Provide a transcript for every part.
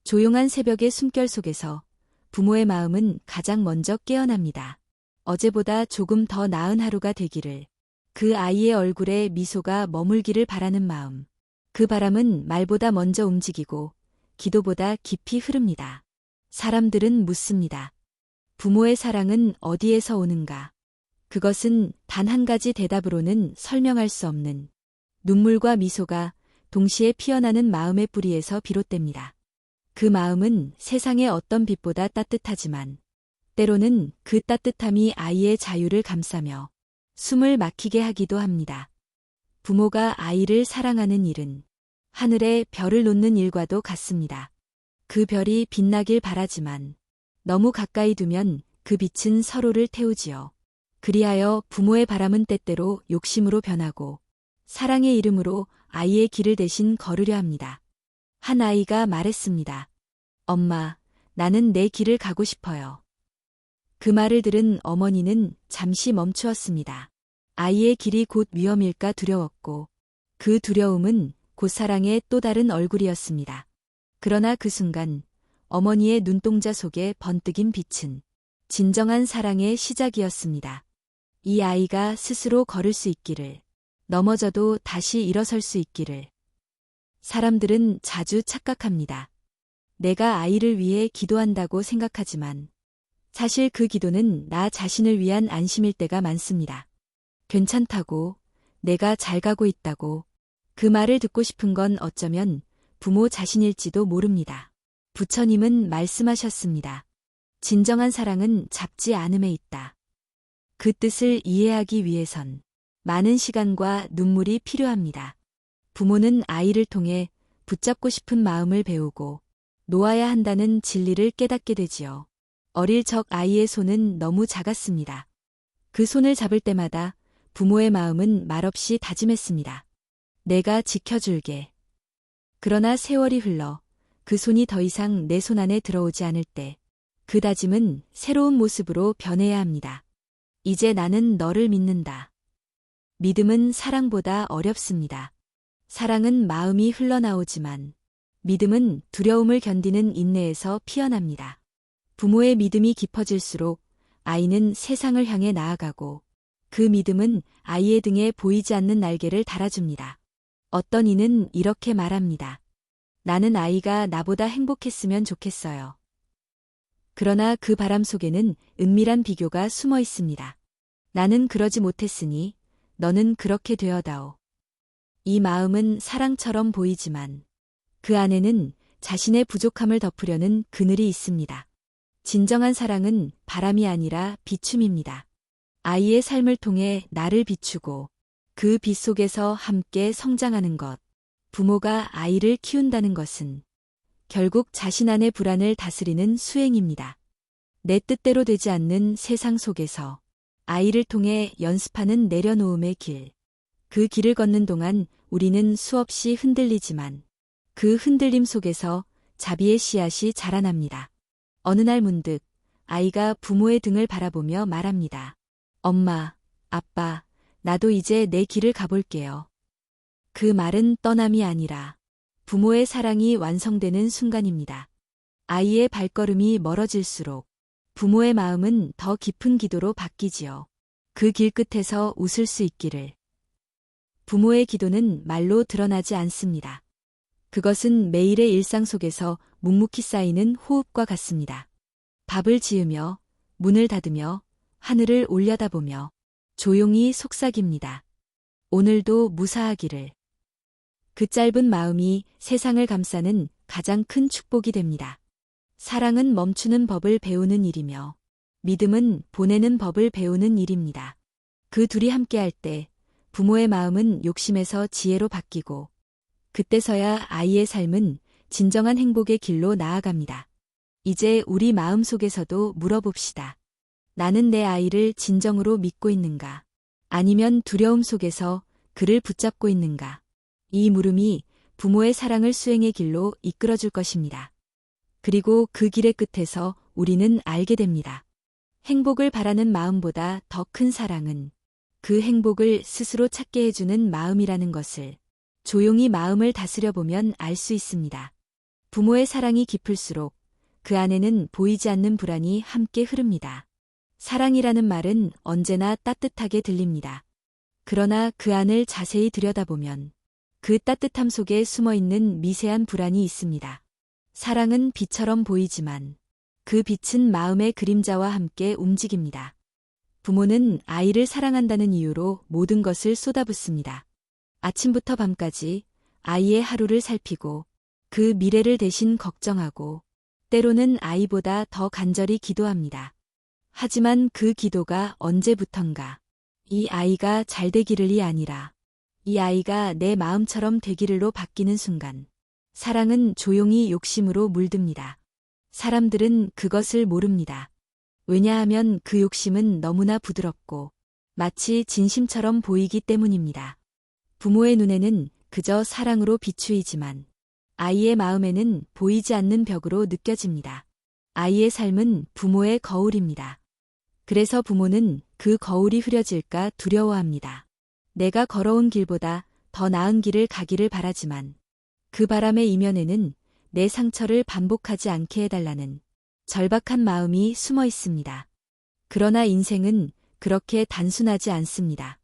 조용한 새벽의 숨결 속에서 부모의 마음은 가장 먼저 깨어납니다. 어제보다 조금 더 나은 하루가 되기를, 그 아이의 얼굴에 미소가 머물기를 바라는 마음. 그 바람은 말보다 먼저 움직이고 기도보다 깊이 흐릅니다. 사람들은 묻습니다. 부모의 사랑은 어디에서 오는가? 그것은 단 한 가지 대답으로는 설명할 수 없는 눈물과 미소가 동시에 피어나는 마음의 뿌리에서 비롯됩니다. 그 마음은 세상의 어떤 빛보다 따뜻하지만 때로는 그 따뜻함이 아이의 자유를 감싸며 숨을 막히게 하기도 합니다. 부모가 아이를 사랑하는 일은 하늘에 별을 놓는 일과도 같습니다. 그 별이 빛나길 바라지만 너무 가까이 두면 그 빛은 서로를 태우지요. 그리하여 부모의 바람은 때때로 욕심으로 변하고 사랑의 이름으로 아이의 길을 대신 걸으려 합니다. 한 아이가 말했습니다. 엄마, 나는 내 길을 가고 싶어요. 그 말을 들은 어머니는 잠시 멈추었습니다. 아이의 길이 곧 위험일까 두려웠고 그 두려움은 곧 사랑의 또 다른 얼굴이었습니다. 그러나 그 순간 어머니의 눈동자 속에 번뜩인 빛은 진정한 사랑의 시작이었습니다. 이 아이가 스스로 걸을 수 있기를, 넘어져도 다시 일어설 수 있기를. 사람들은 자주 착각합니다. 내가 아이를 위해 기도한다고 생각하지만 사실 그 기도는 나 자신을 위한 안심일 때가 많습니다. 괜찮다고, 내가 잘 가고 있다고, 그 말을 듣고 싶은 건 어쩌면 부모 자신일지도 모릅니다. 부처님은 말씀하셨습니다. 진정한 사랑은 잡지 않음에 있다. 그 뜻을 이해하기 위해선 많은 시간과 눈물이 필요합니다. 부모는 아이를 통해 붙잡고 싶은 마음을 배우고 놓아야 한다는 진리를 깨닫게 되지요. 어릴 적 아이의 손은 너무 작았습니다. 그 손을 잡을 때마다 부모의 마음은 말없이 다짐했습니다. 내가 지켜줄게. 그러나 세월이 흘러 그 손이 더 이상 내 손 안에 들어오지 않을 때 그 다짐은 새로운 모습으로 변해야 합니다. 이제 나는 너를 믿는다. 믿음은 사랑보다 어렵습니다. 사랑은 마음이 흘러나오지만 믿음은 두려움을 견디는 인내에서 피어납니다. 부모의 믿음이 깊어질수록 아이는 세상을 향해 나아가고 그 믿음은 아이의 등에 보이지 않는 날개를 달아줍니다. 어떤 이는 이렇게 말합니다. 나는 아이가 나보다 행복했으면 좋겠어요. 그러나 그 바람 속에는 은밀한 비교가 숨어 있습니다. 나는 그러지 못했으니 너는 그렇게 되어다오. 이 마음은 사랑처럼 보이지만 그 안에는 자신의 부족함을 덮으려는 그늘이 있습니다. 진정한 사랑은 바람이 아니라 비춤입니다. 아이의 삶을 통해 나를 비추고 그 빛 속에서 함께 성장하는 것. 부모가 아이를 키운다는 것은 결국 자신 안의 불안을 다스리는 수행입니다. 내 뜻대로 되지 않는 세상 속에서 아이를 통해 연습하는 내려놓음의 길. 그 길을 걷는 동안 우리는 수없이 흔들리지만 그 흔들림 속에서 자비의 씨앗이 자라납니다. 어느 날 문득 아이가 부모의 등을 바라보며 말합니다. 엄마, 아빠, 나도 이제 내 길을 가볼게요. 그 말은 떠남이 아니라 부모의 사랑이 완성되는 순간입니다. 아이의 발걸음이 멀어질수록 부모의 마음은 더 깊은 기도로 바뀌지요. 그 길 끝에서 웃을 수 있기를. 부모의 기도는 말로 드러나지 않습니다. 그것은 매일의 일상 속에서 묵묵히 쌓이는 호흡과 같습니다. 밥을 지으며, 문을 닫으며, 하늘을 올려다보며 조용히 속삭입니다. 오늘도 무사하기를. 그 짧은 마음이 세상을 감싸는 가장 큰 축복이 됩니다. 사랑은 멈추는 법을 배우는 일이며 믿음은 보내는 법을 배우는 일입니다. 그 둘이 함께할 때 부모의 마음은 욕심에서 지혜로 바뀌고 그때서야 아이의 삶은 진정한 행복의 길로 나아갑니다. 이제 우리 마음 속에서도 물어봅시다. 나는 내 아이를 진정으로 믿고 있는가? 아니면 두려움 속에서 그를 붙잡고 있는가? 이 물음이 부모의 사랑을 수행의 길로 이끌어줄 것입니다. 그리고 그 길의 끝에서 우리는 알게 됩니다. 행복을 바라는 마음보다 더 큰 사랑은 그 행복을 스스로 찾게 해주는 마음이라는 것을 조용히 마음을 다스려 보면 알 수 있습니다. 부모의 사랑이 깊을수록 그 안에는 보이지 않는 불안이 함께 흐릅니다. 사랑이라는 말은 언제나 따뜻하게 들립니다. 그러나 그 안을 자세히 들여다보면 그 따뜻함 속에 숨어있는 미세한 불안이 있습니다. 사랑은 빛처럼 보이지만 그 빛은 마음의 그림자와 함께 움직입니다. 부모는 아이를 사랑한다는 이유로 모든 것을 쏟아붓습니다. 아침부터 밤까지 아이의 하루를 살피고 그 미래를 대신 걱정하고 때로는 아이보다 더 간절히 기도합니다. 하지만 그 기도가 언제부턴가 이 아이가 잘 되기를이 아니라 이 아이가 내 마음처럼 되기를로 바뀌는 순간 사랑은 조용히 욕심으로 물듭니다. 사람들은 그것을 모릅니다. 왜냐하면 그 욕심은 너무나 부드럽고 마치 진심처럼 보이기 때문입니다. 부모의 눈에는 그저 사랑으로 비추이지만 아이의 마음에는 보이지 않는 벽으로 느껴집니다. 아이의 삶은 부모의 거울입니다. 그래서 부모는 그 거울이 흐려질까 두려워합니다. 내가 걸어온 길보다 더 나은 길을 가기를 바라지만 그 바람의 이면에는 내 상처를 반복하지 않게 해달라는 절박한 마음이 숨어 있습니다. 그러나 인생은 그렇게 단순하지 않습니다.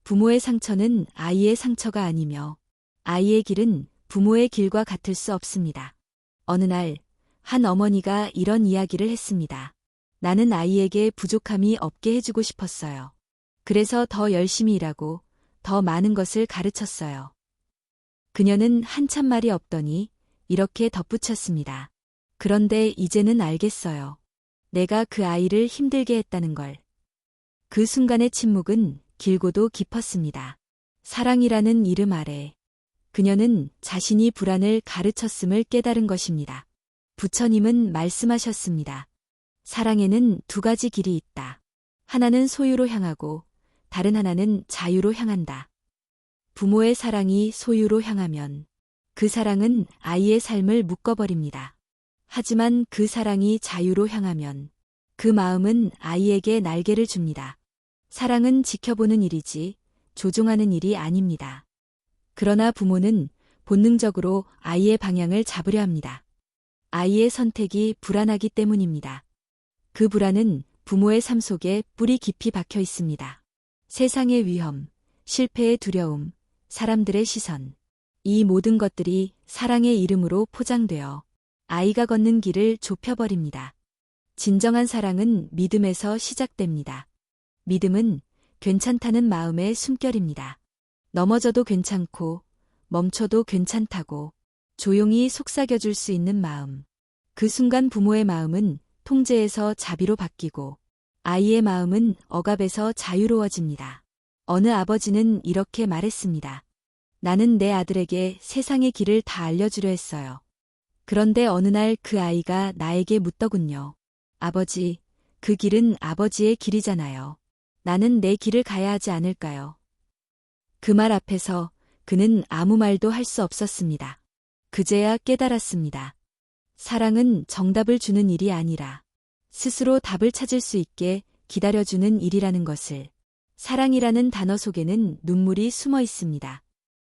부모의 상처는 아이의 상처가 아니며 아이의 길은 부모의 길과 같을 수 없습니다. 어느 날 한 어머니가 이런 이야기를 했습니다. 나는 아이에게 부족함이 없게 해주고 싶었어요. 그래서 더 열심히 일하고 더 많은 것을 가르쳤어요. 그녀는 한참 말이 없더니 이렇게 덧붙였습니다. 그런데 이제는 알겠어요. 내가 그 아이를 힘들게 했다는 걸. 그 순간의 침묵은 길고도 깊었습니다. 사랑이라는 이름 아래 그녀는 자신이 불안을 가르쳤음을 깨달은 것입니다. 부처님은 말씀하셨습니다. 사랑에는 두 가지 길이 있다. 하나는 소유로 향하고 다른 하나는 자유로 향한다. 부모의 사랑이 소유로 향하면 그 사랑은 아이의 삶을 묶어버립니다. 하지만 그 사랑이 자유로 향하면 그 마음은 아이에게 날개를 줍니다. 사랑은 지켜보는 일이지 조종하는 일이 아닙니다. 그러나 부모는 본능적으로 아이의 방향을 잡으려 합니다. 아이의 선택이 불안하기 때문입니다. 그 불안은 부모의 삶 속에 뿌리 깊이 박혀 있습니다. 세상의 위험, 실패의 두려움, 사람들의 시선. 이 모든 것들이 사랑의 이름으로 포장되어 아이가 걷는 길을 좁혀버립니다. 진정한 사랑은 믿음에서 시작됩니다. 믿음은 괜찮다는 마음의 숨결입니다. 넘어져도 괜찮고 멈춰도 괜찮다고 조용히 속삭여줄 수 있는 마음. 그 순간 부모의 마음은 통제에서 자비로 바뀌고 아이의 마음은 억압에서 자유로워집니다. 어느 아버지는 이렇게 말했습니다. 나는 내 아들에게 세상의 길을 다 알려주려 했어요. 그런데 어느 날 그 아이가 나에게 묻더군요. 아버지, 그 길은 아버지의 길이잖아요. 나는 내 길을 가야 하지 않을까요? 그 말 앞에서 그는 아무 말도 할 수 없었습니다. 그제야 깨달았습니다. 사랑은 정답을 주는 일이 아니라 스스로 답을 찾을 수 있게 기다려주는 일이라는 것을. 사랑이라는 단어 속에는 눈물이 숨어 있습니다.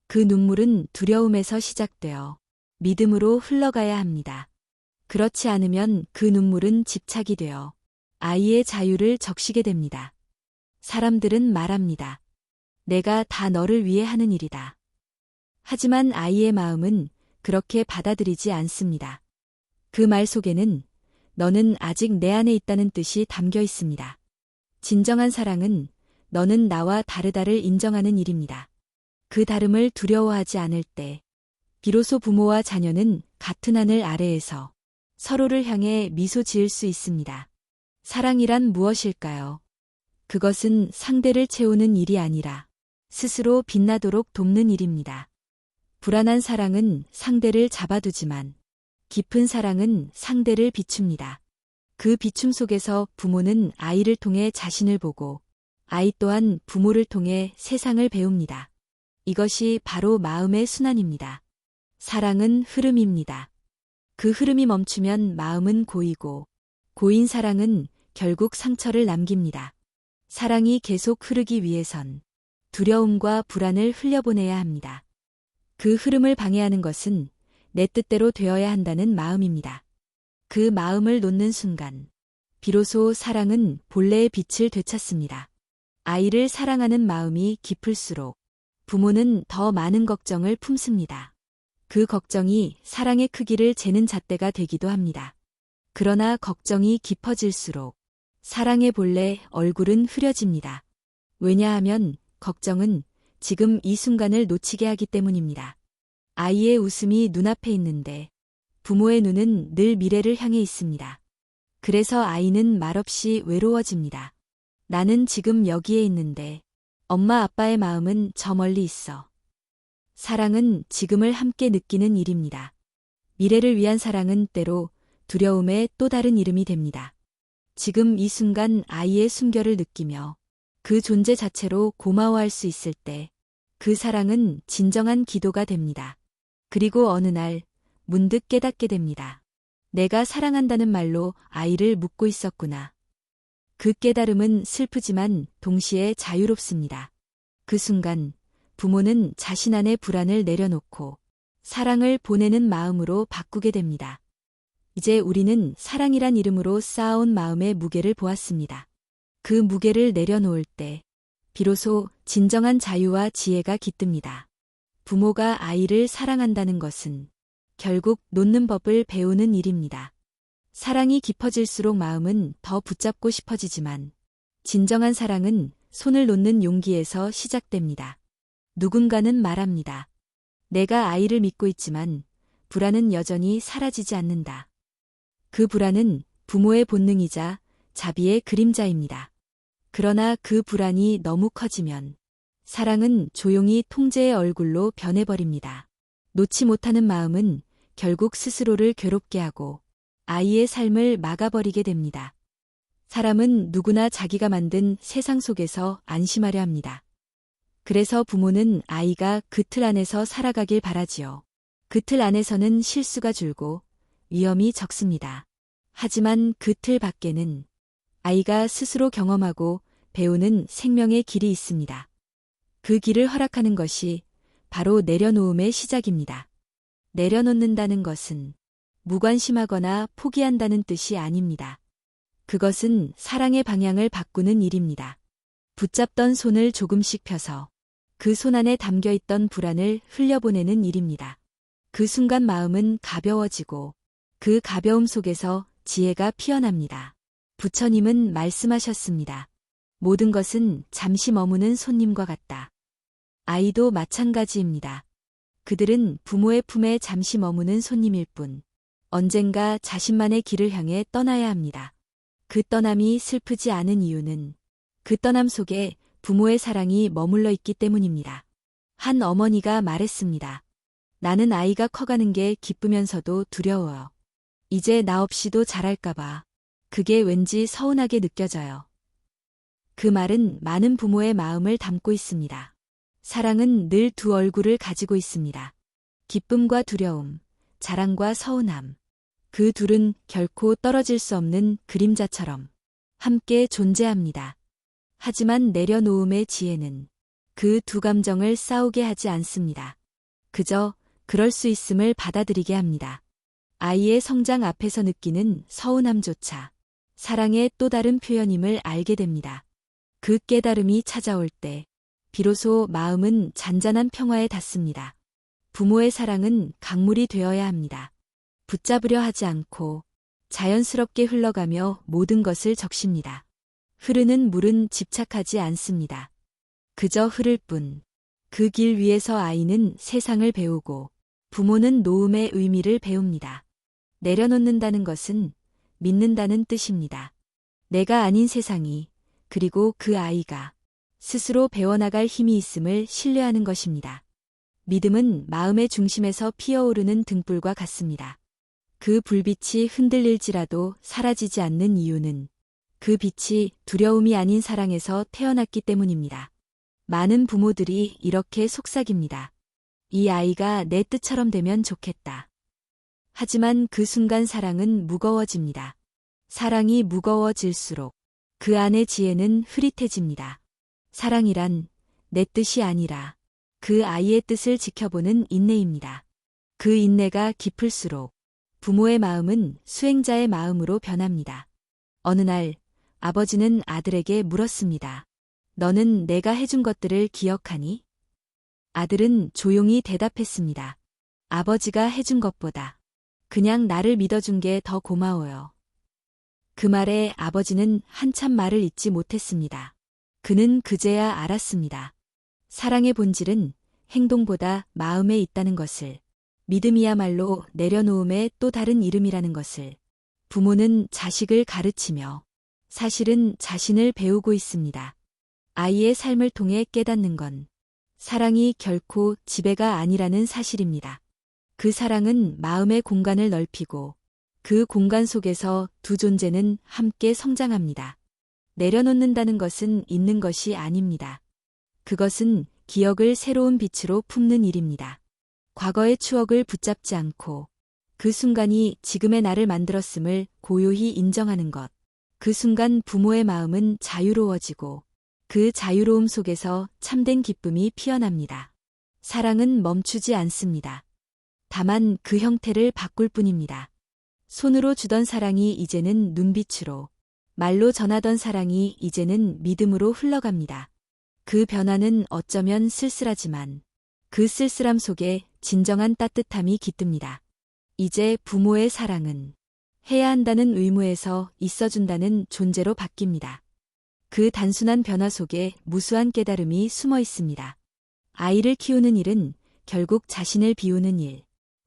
그 눈물은 두려움에서 시작되어 믿음으로 흘러가야 합니다. 그렇지 않으면 그 눈물은 집착이 되어 아이의 자유를 적시게 됩니다. 사람들은 말합니다. 내가 다 너를 위해 하는 일이다. 하지만 아이의 마음은 그렇게 받아들이지 않습니다. 그 말 속에는 너는 아직 내 안에 있다는 뜻이 담겨 있습니다. 진정한 사랑은 너는 나와 다르다를 인정하는 일입니다. 그 다름을 두려워하지 않을 때 비로소 부모와 자녀는 같은 하늘 아래에서 서로를 향해 미소 지을 수 있습니다. 사랑이란 무엇일까요? 그것은 상대를 채우는 일이 아니라 스스로 빛나도록 돕는 일입니다. 불안한 사랑은 상대를 잡아두지만 깊은 사랑은 상대를 비춥니다. 그 비춤 속에서 부모는 아이를 통해 자신을 보고 아이 또한 부모를 통해 세상을 배웁니다. 이것이 바로 마음의 순환입니다. 사랑은 흐름입니다. 그 흐름이 멈추면 마음은 고이고 고인 사랑은 결국 상처를 남깁니다. 사랑이 계속 흐르기 위해선 두려움과 불안을 흘려보내야 합니다. 그 흐름을 방해하는 것은 내 뜻대로 되어야 한다는 마음입니다. 그 마음을 놓는 순간, 비로소 사랑은 본래의 빛을 되찾습니다. 아이를 사랑하는 마음이 깊을수록 부모는 더 많은 걱정을 품습니다. 그 걱정이 사랑의 크기를 재는 잣대가 되기도 합니다. 그러나 걱정이 깊어질수록 사랑의 본래 얼굴은 흐려집니다. 왜냐하면 걱정은 지금 이 순간을 놓치게 하기 때문입니다. 아이의 웃음이 눈앞에 있는데 부모의 눈은 늘 미래를 향해 있습니다. 그래서 아이는 말없이 외로워집니다. 나는 지금 여기에 있는데 엄마 아빠의 마음은 저 멀리 있어. 사랑은 지금을 함께 느끼는 일입니다. 미래를 위한 사랑은 때로 두려움의 또 다른 이름이 됩니다. 지금 이 순간 아이의 숨결을 느끼며 그 존재 자체로 고마워할 수 있을 때 그 사랑은 진정한 기도가 됩니다. 그리고 어느 날 문득 깨닫게 됩니다. 내가 사랑한다는 말로 아이를 묻고 있었구나. 그 깨달음은 슬프지만 동시에 자유롭습니다. 그 순간 부모는 자신 안의 불안을 내려놓고 사랑을 보내는 마음으로 바꾸게 됩니다. 이제 우리는 사랑이란 이름으로 쌓아온 마음의 무게를 보았습니다. 그 무게를 내려놓을 때 비로소 진정한 자유와 지혜가 깃듭니다. 부모가 아이를 사랑한다는 것은 결국 놓는 법을 배우는 일입니다. 사랑이 깊어질수록 마음은 더 붙잡고 싶어지지만 진정한 사랑은 손을 놓는 용기에서 시작됩니다. 누군가는 말합니다. 내가 아이를 믿고 있지만 불안은 여전히 사라지지 않는다. 그 불안은 부모의 본능이자 자비의 그림자입니다. 그러나 그 불안이 너무 커지면 사랑은 조용히 통제의 얼굴로 변해버립니다. 놓지 못하는 마음은 결국 스스로를 괴롭게 하고 아이의 삶을 막아버리게 됩니다. 사람은 누구나 자기가 만든 세상 속에서 안심하려 합니다. 그래서 부모는 아이가 그 틀 안에서 살아가길 바라지요. 그 틀 안에서는 실수가 줄고 위험이 적습니다. 하지만 그 틀 밖에는 아이가 스스로 경험하고 배우는 생명의 길이 있습니다. 그 길을 허락하는 것이 바로 내려놓음의 시작입니다. 내려놓는다는 것은 무관심하거나 포기한다는 뜻이 아닙니다. 그것은 사랑의 방향을 바꾸는 일입니다. 붙잡던 손을 조금씩 펴서 그 손 안에 담겨있던 불안을 흘려보내는 일입니다. 그 순간 마음은 가벼워지고 그 가벼움 속에서 지혜가 피어납니다. 부처님은 말씀하셨습니다. 모든 것은 잠시 머무는 손님과 같다. 아이도 마찬가지입니다. 그들은 부모의 품에 잠시 머무는 손님일 뿐 언젠가 자신만의 길을 향해 떠나야 합니다. 그 떠남이 슬프지 않은 이유는 그 떠남 속에 부모의 사랑이 머물러 있기 때문입니다. 한 어머니가 말했습니다. 나는 아이가 커가는 게 기쁘면서도 두려워요. 이제 나 없이도 자랄까봐 그게 왠지 서운하게 느껴져요. 그 말은 많은 부모의 마음을 담고 있습니다. 사랑은 늘 두 얼굴을 가지고 있습니다. 기쁨과 두려움, 자랑과 서운함. 그 둘은 결코 떨어질 수 없는 그림자처럼 함께 존재합니다. 하지만 내려놓음의 지혜는 그 두 감정을 싸우게 하지 않습니다. 그저 그럴 수 있음을 받아들이게 합니다. 아이의 성장 앞에서 느끼는 서운함조차 사랑의 또 다른 표현임을 알게 됩니다. 그 깨달음이 찾아올 때 비로소 마음은 잔잔한 평화에 닿습니다. 부모의 사랑은 강물이 되어야 합니다. 붙잡으려 하지 않고 자연스럽게 흘러가며 모든 것을 적십니다. 흐르는 물은 집착하지 않습니다. 그저 흐를 뿐. 그 길 위에서 아이는 세상을 배우고 부모는 놓음의 의미를 배웁니다. 내려놓는다는 것은 믿는다는 뜻입니다. 내가 아닌 세상이 그리고 그 아이가 스스로 배워나갈 힘이 있음을 신뢰하는 것입니다. 믿음은 마음의 중심에서 피어오르는 등불과 같습니다. 그 불빛이 흔들릴지라도 사라지지 않는 이유는 그 빛이 두려움이 아닌 사랑에서 태어났기 때문입니다. 많은 부모들이 이렇게 속삭입니다. 이 아이가 내 뜻처럼 되면 좋겠다. 하지만 그 순간 사랑은 무거워집니다. 사랑이 무거워질수록 그 안의 지혜는 흐릿해집니다. 사랑이란 내 뜻이 아니라 그 아이의 뜻을 지켜보는 인내입니다. 그 인내가 깊을수록 부모의 마음은 수행자의 마음으로 변합니다. 어느 날 아버지는 아들에게 물었습니다. 너는 내가 해준 것들을 기억하니? 아들은 조용히 대답했습니다. 아버지가 해준 것보다 그냥 나를 믿어준 게 더 고마워요. 그 말에 아버지는 한참 말을 잇지 못했습니다. 그는 그제야 알았습니다. 사랑의 본질은 행동보다 마음에 있다는 것을, 믿음이야말로 내려놓음의 또 다른 이름이라는 것을. 부모는 자식을 가르치며 사실은 자신을 배우고 있습니다. 아이의 삶을 통해 깨닫는 건 사랑이 결코 지배가 아니라는 사실입니다. 그 사랑은 마음의 공간을 넓히고 그 공간 속에서 두 존재는 함께 성장합니다. 내려놓는다는 것은 있는 것이 아닙니다. 그것은 기억을 새로운 빛으로 품는 일입니다. 과거의 추억을 붙잡지 않고 그 순간이 지금의 나를 만들었음을 고요히 인정하는 것. 그 순간 부모의 마음은 자유로워지고 그 자유로움 속에서 참된 기쁨이 피어납니다. 사랑은 멈추지 않습니다. 다만 그 형태를 바꿀 뿐입니다. 손으로 주던 사랑이 이제는 눈빛으로, 말로 전하던 사랑이 이제는 믿음으로 흘러갑니다. 그 변화는 어쩌면 쓸쓸하지만 그 쓸쓸함 속에 진정한 따뜻함이 깃듭니다. 이제 부모의 사랑은 해야 한다는 의무에서 있어준다는 존재로 바뀝니다. 그 단순한 변화 속에 무수한 깨달음이 숨어 있습니다. 아이를 키우는 일은 결국 자신을 비우는 일.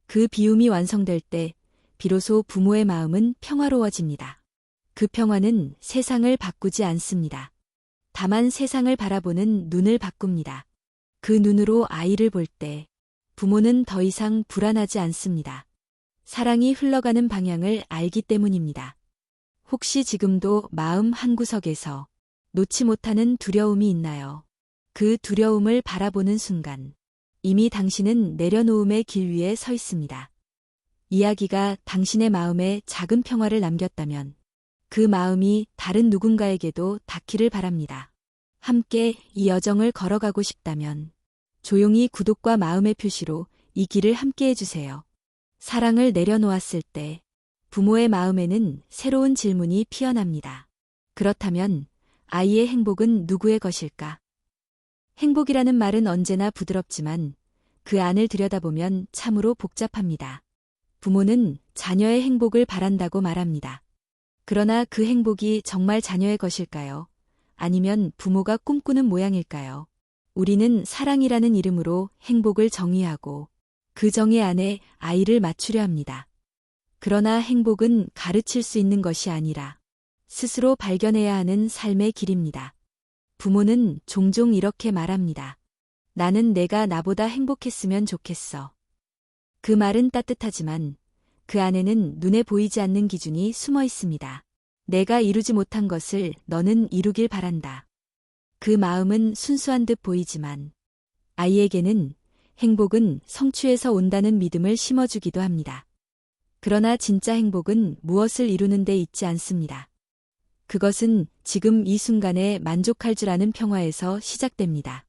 그 비움이 완성될 때 비로소 부모의 마음은 평화로워집니다. 그 평화는 세상을 바꾸지 않습니다. 다만 세상을 바라보는 눈을 바꿉니다. 그 눈으로 아이를 볼 때 부모는 더 이상 불안하지 않습니다. 사랑이 흘러가는 방향을 알기 때문입니다. 혹시 지금도 마음 한구석에서 놓지 못하는 두려움이 있나요? 그 두려움을 바라보는 순간 이미 당신은 내려놓음의 길 위에 서 있습니다. 이야기가 당신의 마음에 작은 평화를 남겼다면 그 마음이 다른 누군가에게도 닿기를 바랍니다. 함께 이 여정을 걸어가고 싶다면 조용히 구독과 마음의 표시로 이 길을 함께 해주세요. 사랑을 내려놓았을 때 부모의 마음에는 새로운 질문이 피어납니다. 그렇다면 아이의 행복은 누구의 것일까? 행복이라는 말은 언제나 부드럽지만 그 안을 들여다보면 참으로 복잡합니다. 부모는 자녀의 행복을 바란다고 말합니다. 그러나 그 행복이 정말 자녀의 것일까요? 아니면 부모가 꿈꾸는 모양일까요? 우리는 사랑이라는 이름으로 행복을 정의하고 그 정의 안에 아이를 맞추려 합니다. 그러나 행복은 가르칠 수 있는 것이 아니라 스스로 발견해야 하는 삶의 길입니다. 부모는 종종 이렇게 말합니다. 나는 내가 나보다 행복했으면 좋겠어. 그 말은 따뜻하지만 그 안에는 눈에 보이지 않는 기준이 숨어 있습니다. 내가 이루지 못한 것을 너는 이루길 바란다. 그 마음은 순수한 듯 보이지만 아이에게는 행복은 성취에서 온다는 믿음을 심어주기도 합니다. 그러나 진짜 행복은 무엇을 이루는 데 있지 않습니다. 그것은 지금 이 순간에 만족할 줄 아는 평화에서 시작됩니다.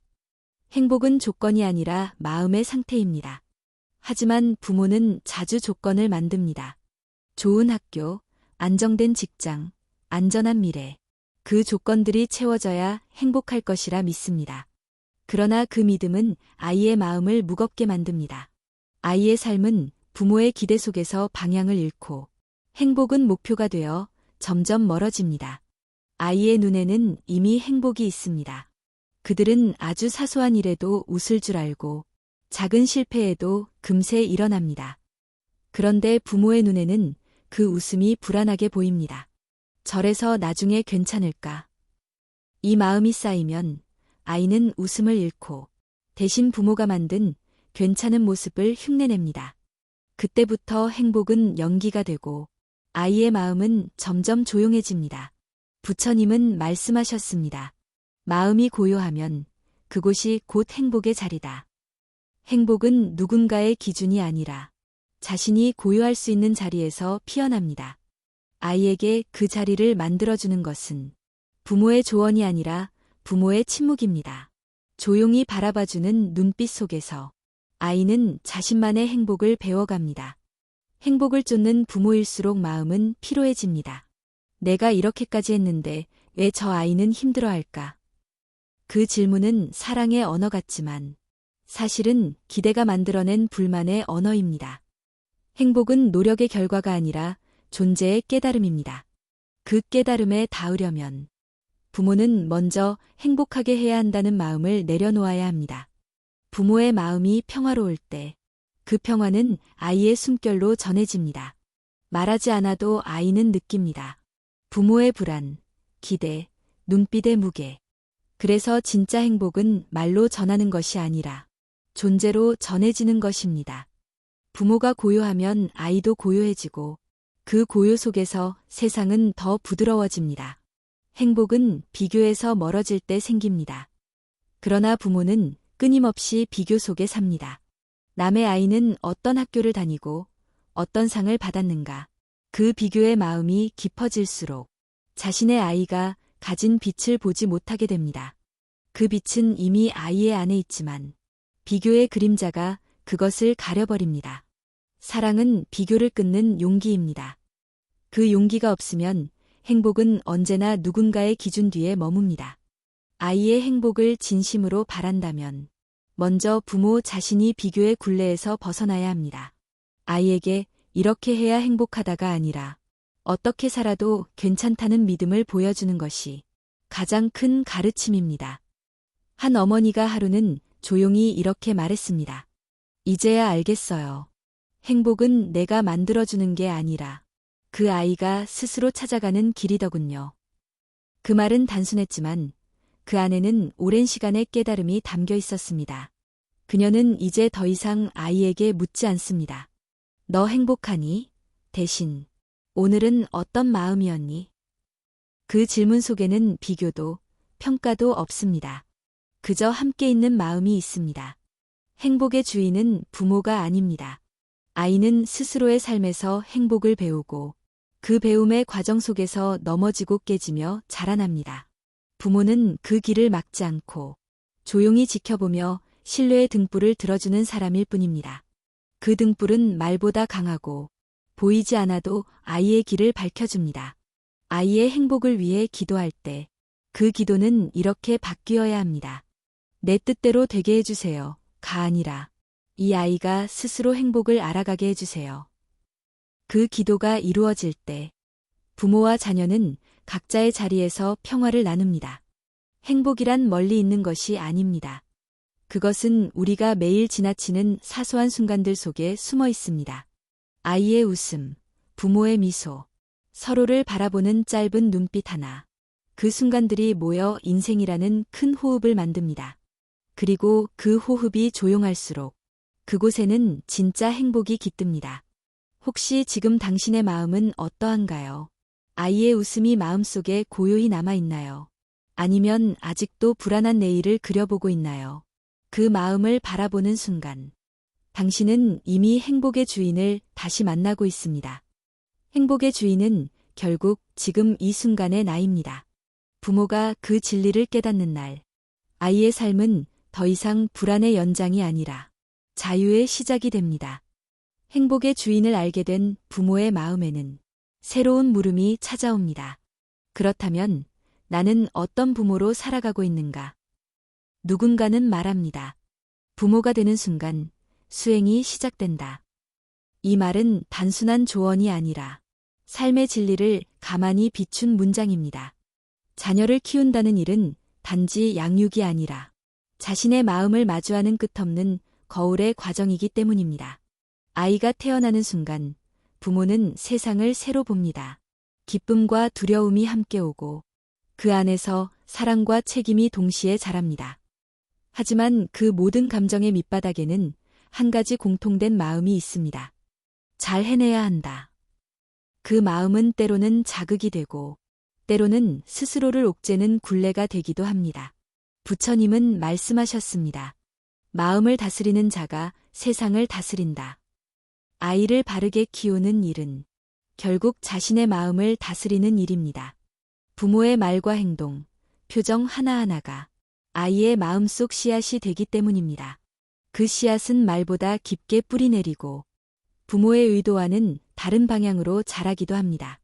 행복은 조건이 아니라 마음의 상태입니다. 하지만 부모는 자주 조건을 만듭니다. 좋은 학교, 안정된 직장, 안전한 미래. 그 조건들이 채워져야 행복할 것이라 믿습니다. 그러나 그 믿음은 아이의 마음을 무겁게 만듭니다. 아이의 삶은 부모의 기대 속에서 방향을 잃고 행복은 목표가 되어 점점 멀어집니다. 아이의 눈에는 이미 행복이 있습니다. 그들은 아주 사소한 일에도 웃을 줄 알고 작은 실패에도 금세 일어납니다. 그런데 부모의 눈에는 그 웃음이 불안하게 보입니다. 저래서 나중에 괜찮을까? 이 마음이 쌓이면 아이는 웃음을 잃고 대신 부모가 만든 괜찮은 모습을 흉내냅니다. 그때부터 행복은 연기가 되고 아이의 마음은 점점 조용해집니다. 부처님은 말씀하셨습니다. 마음이 고요하면 그곳이 곧 행복의 자리다. 행복은 누군가의 기준이 아니라 자신이 고요할 수 있는 자리에서 피어납니다. 아이에게 그 자리를 만들어주는 것은 부모의 조언이 아니라 부모의 침묵입니다. 조용히 바라봐주는 눈빛 속에서 아이는 자신만의 행복을 배워갑니다. 행복을 쫓는 부모일수록 마음은 피로해집니다. 내가 이렇게까지 했는데 왜 저 아이는 힘들어할까? 그 질문은 사랑의 언어 같지만 사실은 기대가 만들어낸 불만의 언어입니다. 행복은 노력의 결과가 아니라 존재의 깨달음입니다. 그 깨달음에 닿으려면 부모는 먼저 행복하게 해야 한다는 마음을 내려놓아야 합니다. 부모의 마음이 평화로울 때 그 평화는 아이의 숨결로 전해집니다. 말하지 않아도 아이는 느낍니다. 부모의 불안, 기대, 눈빛의 무게. 그래서 진짜 행복은 말로 전하는 것이 아니라 존재로 전해지는 것입니다. 부모가 고요하면 아이도 고요해지고 그 고요 속에서 세상은 더 부드러워집니다. 행복은 비교에서 멀어질 때 생깁니다. 그러나 부모는 끊임없이 비교 속에 삽니다. 남의 아이는 어떤 학교를 다니고 어떤 상을 받았는가. 그 비교의 마음이 깊어질수록 자신의 아이가 가진 빛을 보지 못하게 됩니다. 그 빛은 이미 아이의 안에 있지만 비교의 그림자가 그것을 가려버립니다. 사랑은 비교를 끊는 용기입니다. 그 용기가 없으면 행복은 언제나 누군가의 기준 뒤에 머뭅니다. 아이의 행복을 진심으로 바란다면 먼저 부모 자신이 비교의 굴레에서 벗어나야 합니다. 아이에게 이렇게 해야 행복하다가 아니라 어떻게 살아도 괜찮다는 믿음을 보여주는 것이 가장 큰 가르침입니다. 한 어머니가 하루는 조용히 이렇게 말했습니다. 이제야 알겠어요. 행복은 내가 만들어주는 게 아니라 그 아이가 스스로 찾아가는 길이더군요. 그 말은 단순했지만 그 안에는 오랜 시간의 깨달음이 담겨 있었습니다. 그녀는 이제 더 이상 아이에게 묻지 않습니다. 너 행복하니? 대신 오늘은 어떤 마음이었니? 그 질문 속에는 비교도 평가도 없습니다. 그저 함께 있는 마음이 있습니다. 행복의 주인은 부모가 아닙니다. 아이는 스스로의 삶에서 행복을 배우고 그 배움의 과정 속에서 넘어지고 깨지며 자라납니다. 부모는 그 길을 막지 않고 조용히 지켜보며 신뢰의 등불을 들어주는 사람일 뿐입니다. 그 등불은 말보다 강하고 보이지 않아도 아이의 길을 밝혀줍니다. 아이의 행복을 위해 기도할 때 그 기도는 이렇게 바뀌어야 합니다. 내 뜻대로 되게 해주세요. 가 아니라 이 아이가 스스로 행복을 알아가게 해주세요. 그 기도가 이루어질 때 부모와 자녀는 각자의 자리에서 평화를 나눕니다. 행복이란 멀리 있는 것이 아닙니다. 그것은 우리가 매일 지나치는 사소한 순간들 속에 숨어 있습니다. 아이의 웃음, 부모의 미소, 서로를 바라보는 짧은 눈빛 하나. 그 순간들이 모여 인생이라는 큰 호흡을 만듭니다. 그리고 그 호흡이 조용할수록 그곳에는 진짜 행복이 깃듭니다. 혹시 지금 당신의 마음은 어떠한가요? 아이의 웃음이 마음속에 고요히 남아있나요? 아니면 아직도 불안한 내일을 그려보고 있나요? 그 마음을 바라보는 순간, 당신은 이미 행복의 주인을 다시 만나고 있습니다. 행복의 주인은 결국 지금 이 순간의 나입니다. 부모가 그 진리를 깨닫는 날, 아이의 삶은 더 이상 불안의 연장이 아니라 자유의 시작이 됩니다. 행복의 주인을 알게 된 부모의 마음에는 새로운 물음이 찾아옵니다. 그렇다면 나는 어떤 부모로 살아가고 있는가? 누군가는 말합니다. 부모가 되는 순간 수행이 시작된다. 이 말은 단순한 조언이 아니라 삶의 진리를 가만히 비춘 문장입니다. 자녀를 키운다는 일은 단지 양육이 아니라 자신의 마음을 마주하는 끝없는 거울의 과정이기 때문입니다. 아이가 태어나는 순간 부모는 세상을 새로 봅니다. 기쁨과 두려움이 함께 오고 그 안에서 사랑과 책임이 동시에 자랍니다. 하지만 그 모든 감정의 밑바닥에는 한 가지 공통된 마음이 있습니다. 잘 해내야 한다. 그 마음은 때로는 자극이 되고 때로는 스스로를 옥죄는 굴레가 되기도 합니다. 부처님은 말씀하셨습니다. 마음을 다스리는 자가 세상을 다스린다. 아이를 바르게 키우는 일은 결국 자신의 마음을 다스리는 일입니다. 부모의 말과 행동, 표정 하나하나가 아이의 마음속 씨앗이 되기 때문입니다. 그 씨앗은 말보다 깊게 뿌리내리고 부모의 의도와는 다른 방향으로 자라기도 합니다.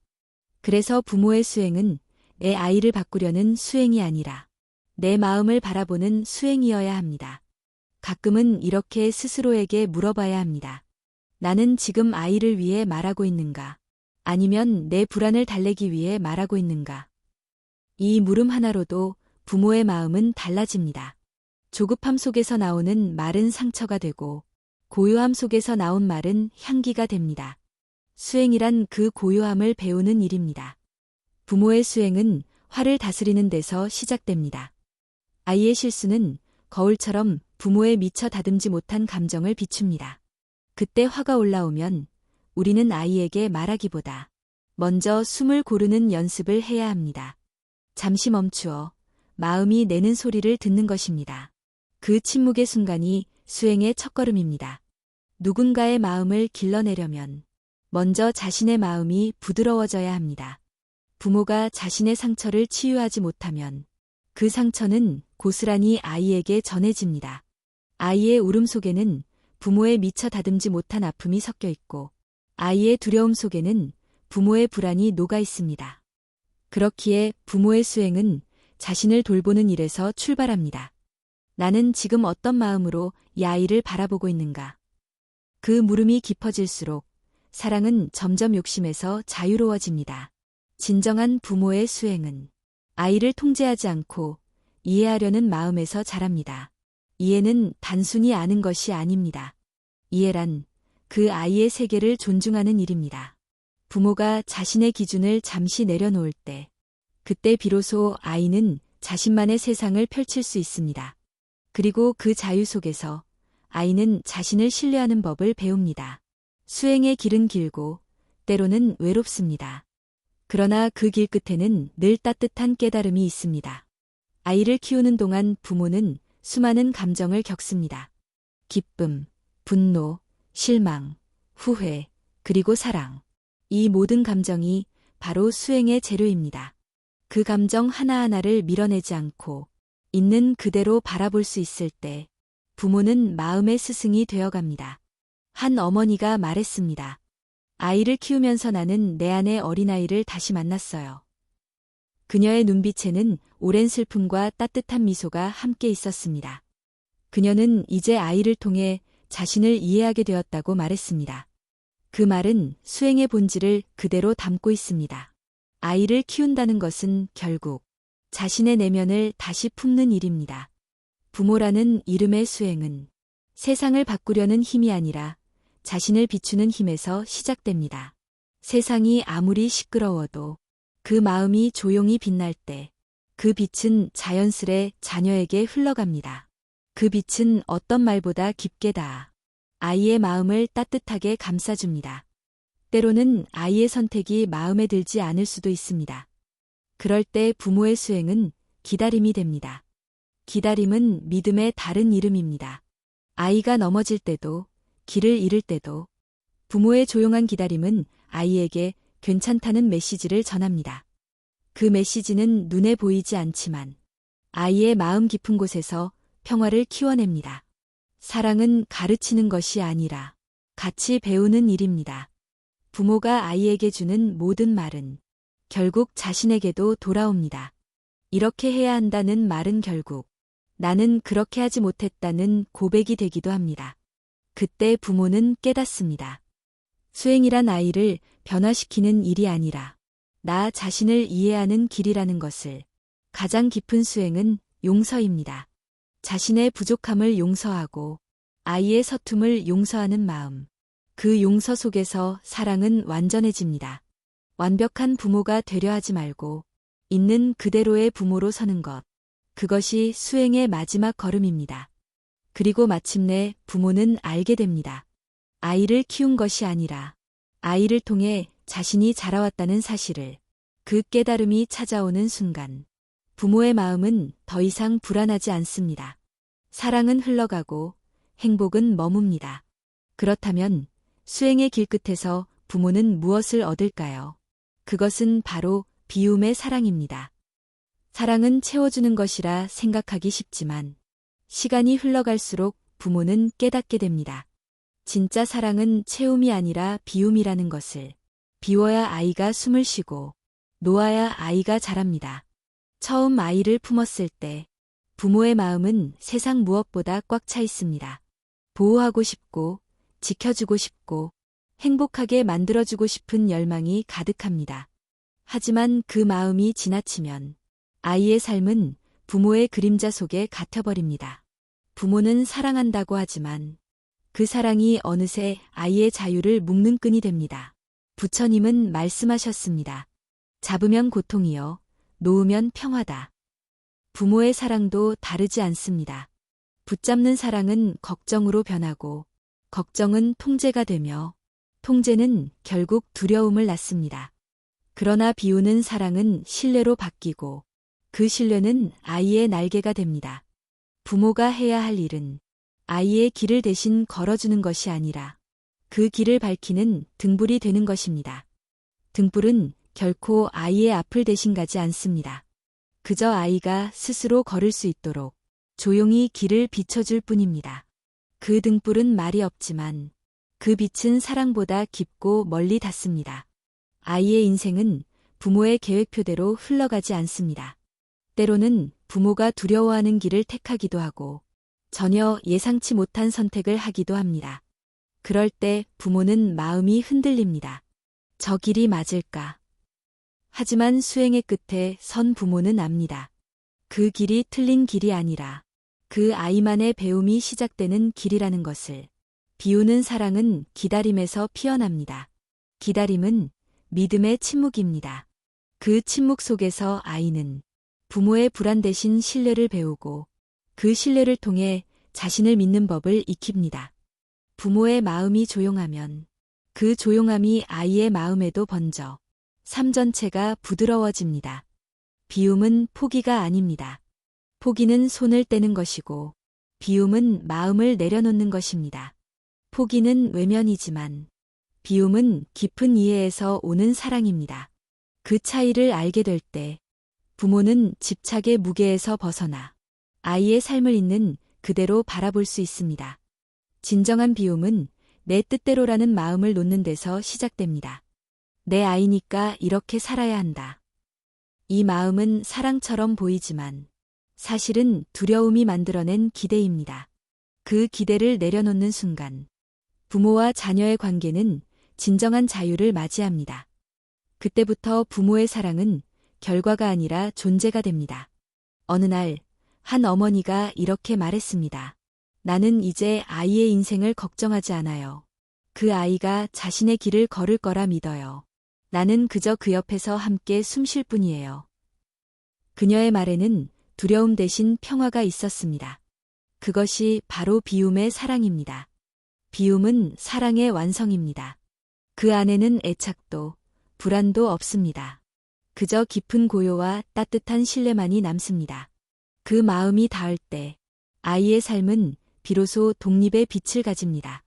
그래서 부모의 수행은 내 아이를 바꾸려는 수행이 아니라 내 마음을 바라보는 수행이어야 합니다. 가끔은 이렇게 스스로에게 물어봐야 합니다. 나는 지금 아이를 위해 말하고 있는가? 아니면 내 불안을 달래기 위해 말하고 있는가? 이 물음 하나로도 부모의 마음은 달라집니다. 조급함 속에서 나오는 말은 상처가 되고 고요함 속에서 나온 말은 향기가 됩니다. 수행이란 그 고요함을 배우는 일입니다. 부모의 수행은 화를 다스리는 데서 시작됩니다. 아이의 실수는 거울처럼 부모의 미처 다듬지 못한 감정을 비춥니다. 그때 화가 올라오면 우리는 아이에게 말하기보다 먼저 숨을 고르는 연습을 해야 합니다. 잠시 멈추어 마음이 내는 소리를 듣는 것입니다. 그 침묵의 순간이 수행의 첫걸음입니다. 누군가의 마음을 길러내려면 먼저 자신의 마음이 부드러워져야 합니다. 부모가 자신의 상처를 치유하지 못하면 그 상처는 고스란히 아이에게 전해집니다. 아이의 울음 속에는 부모의 미처 다듬지 못한 아픔이 섞여 있고 아이의 두려움 속에는 부모의 불안이 녹아 있습니다. 그렇기에 부모의 수행은 자신을 돌보는 일에서 출발합니다. 나는 지금 어떤 마음으로 이 아이를 바라보고 있는가? 그 물음이 깊어질수록 사랑은 점점 욕심에서 자유로워집니다. 진정한 부모의 수행은 아이를 통제하지 않고 이해하려는 마음에서 자랍니다. 이해는 단순히 아는 것이 아닙니다. 이해란 그 아이의 세계를 존중하는 일입니다. 부모가 자신의 기준을 잠시 내려놓을 때, 그때 비로소 아이는 자신만의 세상을 펼칠 수 있습니다. 그리고 그 자유 속에서 아이는 자신을 신뢰하는 법을 배웁니다. 수행의 길은 길고 때로는 외롭습니다. 그러나 그 길 끝에는 늘 따뜻한 깨달음이 있습니다. 아이를 키우는 동안 부모는 수많은 감정을 겪습니다. 기쁨, 분노, 실망, 후회, 그리고 사랑. 이 모든 감정이 바로 수행의 재료입니다. 그 감정 하나하나를 밀어내지 않고 있는 그대로 바라볼 수 있을 때 부모는 마음의 스승이 되어갑니다. 한 어머니가 말했습니다. 아이를 키우면서 나는 내 안의 어린아이를 다시 만났어요. 그녀의 눈빛에는 오랜 슬픔과 따뜻한 미소가 함께 있었습니다. 그녀는 이제 아이를 통해 자신을 이해하게 되었다고 말했습니다. 그 말은 수행의 본질을 그대로 담고 있습니다. 아이를 키운다는 것은 결국 자신의 내면을 다시 품는 일입니다. 부모라는 이름의 수행은 세상을 바꾸려는 힘이 아니라 자신을 비추는 힘에서 시작됩니다. 세상이 아무리 시끄러워도 그 마음이 조용히 빛날 때 그 빛은 자연스레 자녀에게 흘러갑니다. 그 빛은 어떤 말보다 깊게 닿아 아이의 마음을 따뜻하게 감싸줍니다. 때로는 아이의 선택이 마음에 들지 않을 수도 있습니다. 그럴 때 부모의 수행은 기다림이 됩니다. 기다림은 믿음의 다른 이름입니다. 아이가 넘어질 때도 길을 잃을 때도 부모의 조용한 기다림은 아이에게 괜찮다는 메시지를 전합니다. 그 메시지는 눈에 보이지 않지만 아이의 마음 깊은 곳에서 평화를 키워냅니다. 사랑은 가르치는 것이 아니라 같이 배우는 일입니다. 부모가 아이에게 주는 모든 말은 결국 자신에게도 돌아옵니다. 이렇게 해야 한다는 말은 결국 나는 그렇게 하지 못했다는 고백이 되기도 합니다. 그때 부모는 깨닫습니다. 수행이란 아이를 변화시키는 일이 아니라 나 자신을 이해하는 길이라는 것을. 가장 깊은 수행은 용서입니다. 자신의 부족함을 용서하고 아이의 서툼을 용서하는 마음. 그 용서 속에서 사랑은 완전해집니다. 완벽한 부모가 되려 하지 말고 있는 그대로의 부모로 서는 것. 그것이 수행의 마지막 걸음입니다. 그리고 마침내 부모는 알게 됩니다. 아이를 키운 것이 아니라 아이를 통해 자신이 자라왔다는 사실을. 그 깨달음이 찾아오는 순간 부모의 마음은 더 이상 불안하지 않습니다. 사랑은 흘러가고 행복은 머뭅니다. 그렇다면 수행의 길 끝에서 부모는 무엇을 얻을까요? 그것은 바로 비움의 사랑입니다. 사랑은 채워주는 것이라 생각하기 쉽지만 시간이 흘러갈수록 부모는 깨닫게 됩니다. 진짜 사랑은 채움이 아니라 비움이라는 것을. 비워야 아이가 숨을 쉬고 놓아야 아이가 자랍니다. 처음 아이를 품었을 때 부모의 마음은 세상 무엇보다 꽉 차 있습니다. 보호하고 싶고 지켜주고 싶고 행복하게 만들어주고 싶은 열망이 가득합니다. 하지만 그 마음이 지나치면 아이의 삶은 부모의 그림자 속에 갇혀버립니다. 부모는 사랑한다고 하지만 그 사랑이 어느새 아이의 자유를 묶는 끈이 됩니다. 부처님은 말씀하셨습니다. 잡으면 고통이요, 놓으면 평화다. 부모의 사랑도 다르지 않습니다. 붙잡는 사랑은 걱정으로 변하고, 걱정은 통제가 되며, 통제는 결국 두려움을 낳습니다. 그러나 비우는 사랑은 신뢰로 바뀌고, 그 신뢰는 아이의 날개가 됩니다. 부모가 해야 할 일은 아이의 길을 대신 걸어주는 것이 아니라 그 길을 밝히는 등불이 되는 것입니다. 등불은 결코 아이의 앞을 대신 가지 않습니다. 그저 아이가 스스로 걸을 수 있도록 조용히 길을 비춰줄 뿐입니다. 그 등불은 말이 없지만 그 빛은 사랑보다 깊고 멀리 닿습니다. 아이의 인생은 부모의 계획표대로 흘러가지 않습니다. 때로는 부모가 두려워하는 길을 택하기도 하고 전혀 예상치 못한 선택을 하기도 합니다. 그럴 때 부모는 마음이 흔들립니다. 저 길이 맞을까? 하지만 수행의 끝에 선 부모는 압니다. 그 길이 틀린 길이 아니라 그 아이만의 배움이 시작되는 길이라는 것을. 비우는 사랑은 기다림에서 피어납니다. 기다림은 믿음의 침묵입니다. 그 침묵 속에서 아이는 부모의 불안 대신 신뢰를 배우고 그 신뢰를 통해 자신을 믿는 법을 익힙니다. 부모의 마음이 조용하면 그 조용함이 아이의 마음에도 번져 삶 전체가 부드러워집니다. 비움은 포기가 아닙니다. 포기는 손을 떼는 것이고 비움은 마음을 내려놓는 것입니다. 포기는 외면이지만 비움은 깊은 이해에서 오는 사랑입니다. 그 차이를 알게 될 때 부모는 집착의 무게에서 벗어나 아이의 삶을 있는 그대로 바라볼 수 있습니다. 진정한 비움은 내 뜻대로라는 마음을 놓는 데서 시작됩니다. 내 아이니까 이렇게 살아야 한다. 이 마음은 사랑처럼 보이지만 사실은 두려움이 만들어낸 기대입니다. 그 기대를 내려놓는 순간 부모와 자녀의 관계는 진정한 자유를 맞이합니다. 그때부터 부모의 사랑은 결과가 아니라 존재가 됩니다. 어느 날, 한 어머니가 이렇게 말했습니다. 나는 이제 아이의 인생을 걱정하지 않아요. 그 아이가 자신의 길을 걸을 거라 믿어요. 나는 그저 그 옆에서 함께 숨 쉴 뿐이에요. 그녀의 말에는 두려움 대신 평화가 있었습니다. 그것이 바로 비움의 사랑입니다. 비움은 사랑의 완성입니다. 그 안에는 애착도, 불안도 없습니다. 그저 깊은 고요와 따뜻한 신뢰만이 남습니다. 그 마음이 닿을 때 아이의 삶은 비로소 독립의 빛을 가집니다.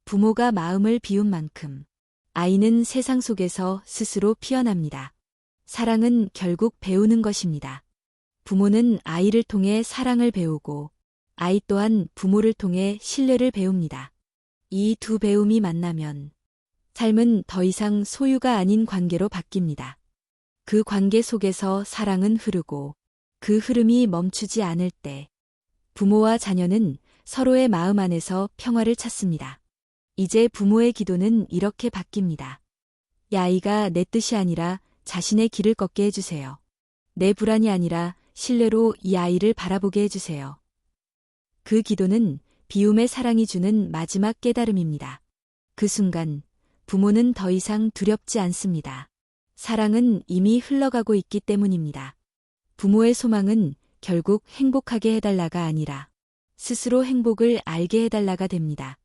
부모가 마음을 비운 만큼 아이는 세상 속에서 스스로 피어납니다. 사랑은 결국 배우는 것입니다. 부모는 아이를 통해 사랑을 배우고 아이 또한 부모를 통해 신뢰를 배웁니다. 이 두 배움이 만나면 삶은 더 이상 소유가 아닌 관계로 바뀝니다. 그 관계 속에서 사랑은 흐르고 그 흐름이 멈추지 않을 때 부모와 자녀는 서로의 마음 안에서 평화를 찾습니다. 이제 부모의 기도는 이렇게 바뀝니다. 이 아이가 내 뜻이 아니라 자신의 길을 걷게 해주세요. 내 불안이 아니라 신뢰로 이 아이를 바라보게 해주세요. 그 기도는 비움의 사랑이 주는 마지막 깨달음입니다. 그 순간 부모는 더 이상 두렵지 않습니다. 사랑은 이미 흘러가고 있기 때문입니다. 부모의 소망은 결국 행복하게 해달라가 아니라 스스로 행복을 알게 해달라가 됩니다.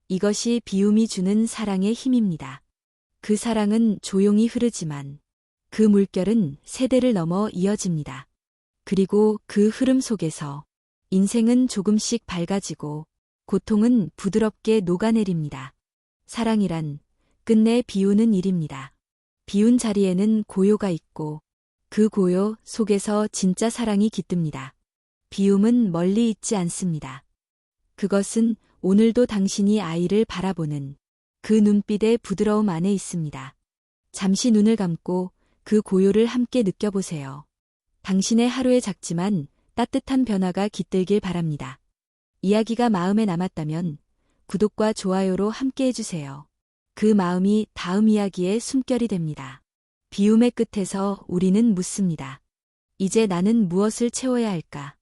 이것이 비움이 주는 사랑의 힘입니다. 그 사랑은 조용히 흐르지만 그 물결은 세대를 넘어 이어집니다. 그리고 그 흐름 속에서 인생은 조금씩 밝아지고 고통은 부드럽게 녹아내립니다. 사랑이란 끝내 비우는 일입니다. 비운 자리에는 고요가 있고 그 고요 속에서 진짜 사랑이 깃듭니다. 비움은 멀리 있지 않습니다. 그것은 오늘도 당신이 아이를 바라보는 그 눈빛의 부드러움 안에 있습니다. 잠시 눈을 감고 그 고요를 함께 느껴보세요. 당신의 하루의 작지만 따뜻한 변화가 깃들길 바랍니다. 이야기가 마음에 남았다면 구독과 좋아요로 함께 해주세요. 그 마음이 다음 이야기의 숨결이 됩니다. 비움의 끝에서 우리는 묻습니다. 이제 나는 무엇을 채워야 할까?